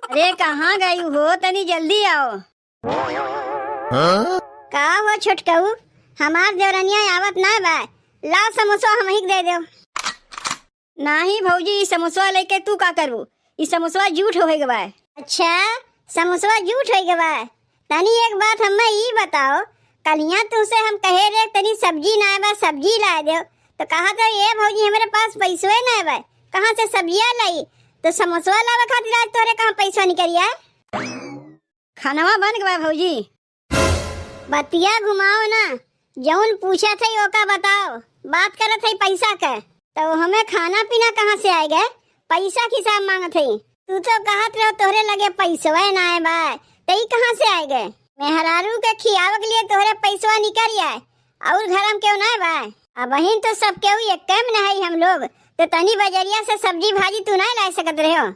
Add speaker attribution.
Speaker 1: अरे कहाँ गई हो, तनी जल्दी आओ। का हो छोटकऊ, हमार देवरनिया आवत ना बा, ला समोसा हम ही दे दो। नहीं भौजी, समोसा लेके तू का करबू, ई समोसा झूठ हो गवा। अच्छा समोसा झूठ हो गवा। तनी एक बात हमें ई बताओ, कलिया तुमसे हम कहे रे तनी सब्जी ना बा, सब्जी ला दो, तो कहा तो ये भौजी हमारे पास पैसे ना बा, कहाँ से सब्जियां लाई, तो समोसा लावा खातिर आज तोरे कहाँ पैसा निकलिया। खानवा बन गवा भौजी। बतिया घुमाओ ना, जौन पूछा थे ओका बताओ। बात करत है पैसा का, तो हमें खाना पीना कहाँ से आए गए, पैसा की हिसाब मांगत है। तू तो कहत रहो तोहरे लगे पैसवा ना आए बा, तई कहाँ से आए गए। मेहरारू के खियावे के लिए तोहरे पैसवा निकल आए, और घर हम क्यों ना बा। अब बहिन तो सब केहू एक कैम न है हम लोग, तो तनी बजरिया से सब्जी भाजी तू नहीं ला सकत रहे हो।